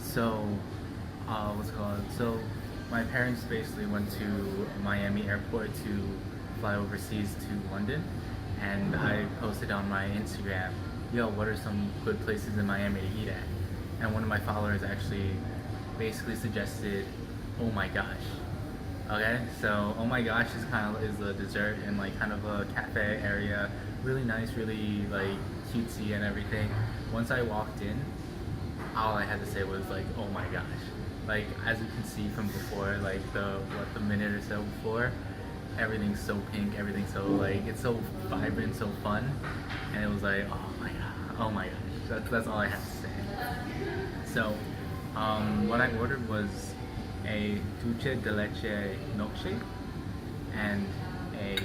So, what's it called? So, my parents basically went to Miami Airport to fly overseas to London, and I posted on my Instagram, yo, what are some good places in Miami to eat at? And one of my followers actually basically suggested, oh my gosh. Okay, so oh my gosh is a dessert in like kind of a cafe area, really nice, really like cutesy and everything. Once I walked in, all I had to say was like, oh my gosh. Like as you can see from before, like the minute or so before, everything's so pink, everything's so like it's so vibrant, so fun, and it was like, oh my gosh. That's all I have to say. So, what I ordered was a dulce de leche milkshake and a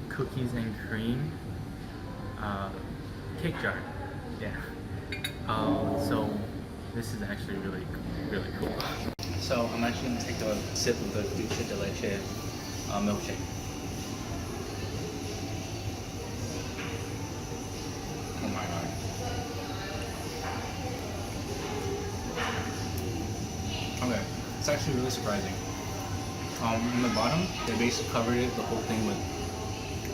cookies and cream cake jar. Yeah. So this is actually really cool. So I'm actually gonna take a sip of the dulce de leche milkshake. Oh my god. Okay, it's actually really surprising. On the bottom, they basically covered it, the whole thing with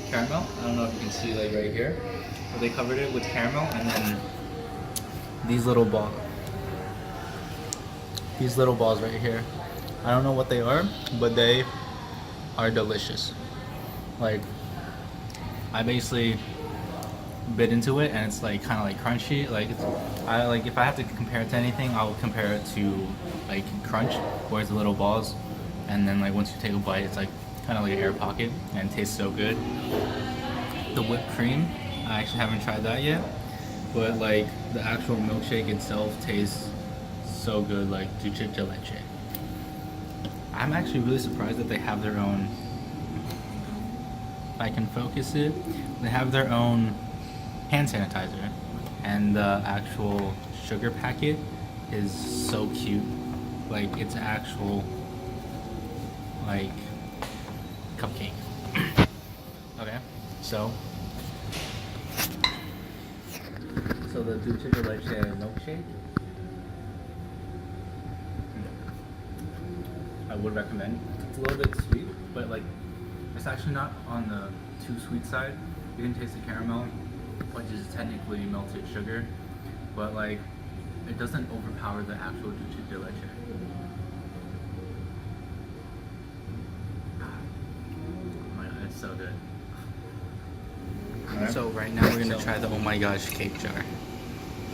caramel. I don't know if you can see like right here, but they covered it with caramel and then these little balls right here. I don't know what they are, but they are delicious. Like I basically bit into it and it's like kind of like crunchy. Like I like if I have to compare it to anything, I would compare it to like crunch, where it's the little balls, and then like once you take a bite, it's like kind of like an air pocket and it tastes so good. The whipped cream, I actually haven't tried that yet, but like the actual milkshake itself tastes so good, like dulce de leche. I'm actually really surprised that they have their own, if I can focus it, they have their own hand sanitizer, and the actual sugar packet is so cute. Like it's actual like cupcake. Okay, so the dulce de leche milkshake, I would recommend. It's a little bit sweet, but like it's actually not on the too sweet side. You can taste the caramel, which is technically melted sugar, but like it doesn't overpower the actual dulce de leche. Oh my god, it's so good. Right. So right now we're gonna try the oh my gosh cake jar.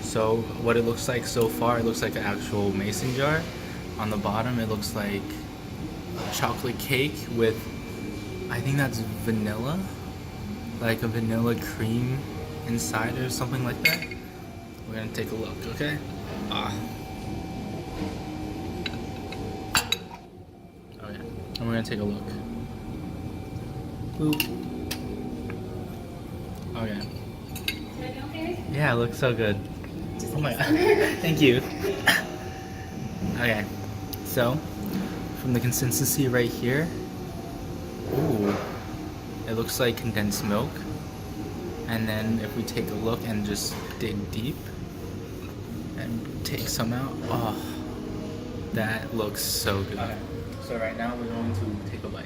So what it looks like so far, it looks like an actual mason jar. On the bottom it looks like a chocolate cake with, I think that's vanilla, like a vanilla cream inside or something like that. We're gonna take a look, okay? Okay, and we're gonna take a look. Boop. Okay. Yeah, it looks so good. Oh my god. Thank you. Okay, so from the consistency right here, ooh, it looks like condensed milk. And then if we take a look and just dig deep and take some out, oh, that looks so good. Okay. So right now we're going to take a bite.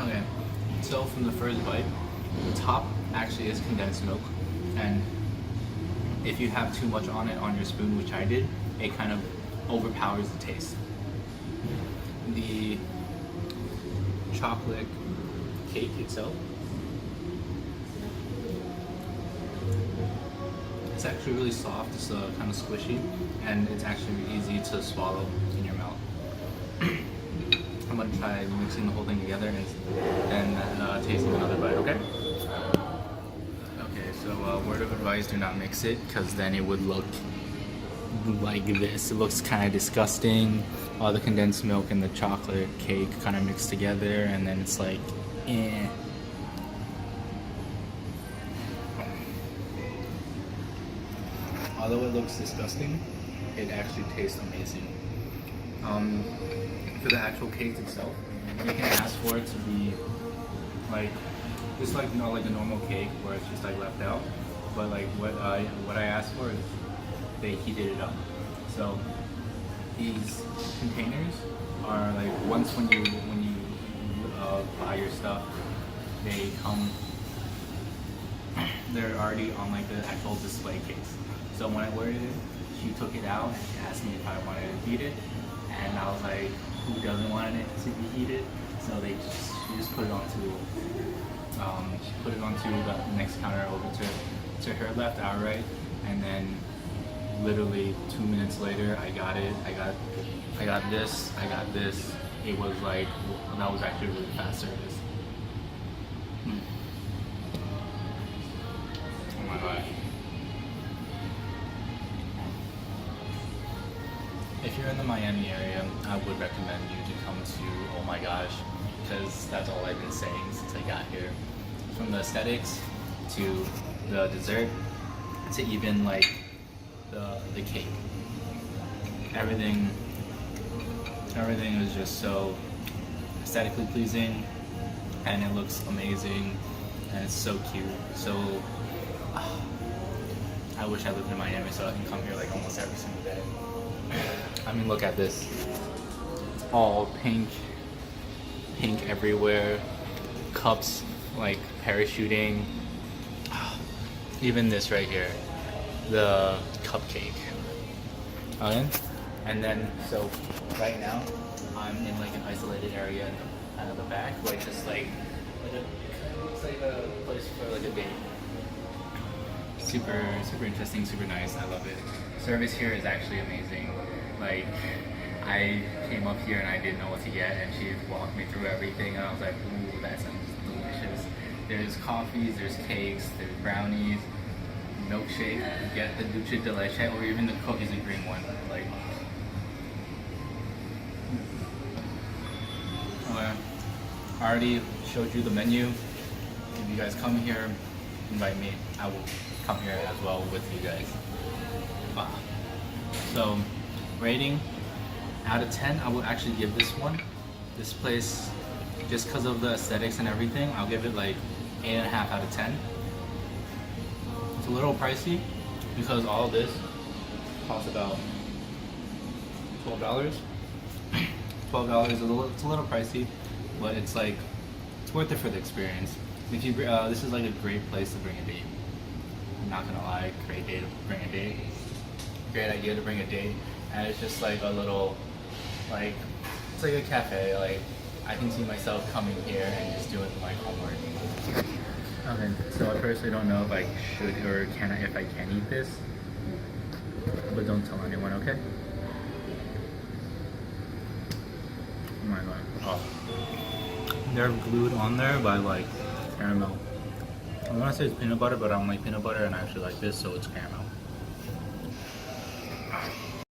Okay, so from the first bite, the top actually is condensed milk, and if you have too much on it on your spoon, which I did, it kind of overpowers the taste. The chocolate cake itself, it's actually really soft, it's kind of squishy, and it's actually easy to swallow in your mouth. I'm gonna try mixing the whole thing together and then tasting another bite, okay? Okay, so word of advice, do not mix it, because then it would look like this. It looks kind of disgusting. All the condensed milk and the chocolate cake kind of mixed together, and then it's like, eh. Although it looks disgusting, it actually tastes amazing. For the actual cake itself, you can ask for it to be like just like like a normal cake where it's just like left out. But like what I asked for is they heated it up. So these containers are like once when you buy your stuff, they come. They're already on like the actual display case. So when I ordered it, she took it out and she asked me if I wanted to heat it, and I was like, who doesn't want it to be heated? So she just put it onto the next counter over to her left, our right, and then literally 2 minutes later, I got it. I got this. It was like, that was actually really fast service. Oh my god. If you're in the Miami area, I would recommend you to come to Oh My Gosh, because that's all I've been saying since I got here. From the aesthetics to the dessert to even like the cake. Everything is just so aesthetically pleasing, and it looks amazing, and it's so cute. So I wish I lived in Miami so I can come here like almost every single day. I mean, look at this. It's all pink everywhere. Cups like parachuting. Even this right here, the cupcake. Okay? And then, so right now, I'm in like an isolated area in kind of the back, like just like looks like a place for like a date. Super interesting, super nice. I love it. Service here is actually amazing. Like, I came up here and I didn't know what to get, and she walked me through everything, and I was like, ooh, that sounds delicious. There's coffees, there's cakes, there's brownies, milkshake. You get the dulce de leche, or even the cookies and cream one. Like, okay. I already showed you the menu. If you guys come here, invite me. I will come here as well with you guys. So, rating out of 10, I will actually give this place, just because of the aesthetics and everything, I'll give it like 8.5 out of 10. It's a little pricey because all of this costs about $12. $12 is it's a little pricey, but it's like, it's worth it for the experience. If you this is like a great place to bring a date. I'm not gonna lie, great day to bring a date. Great idea to bring a date, and it's just like a little, like, it's like a cafe. Like, I can see myself coming here and just doing like homework. Okay, so I personally don't know if I should or if I can eat this, but don't tell anyone, okay? Oh my god. Oh. They're glued on there by like caramel. I want to say it's peanut butter, but I don't like peanut butter, and I actually like this, so it's caramel.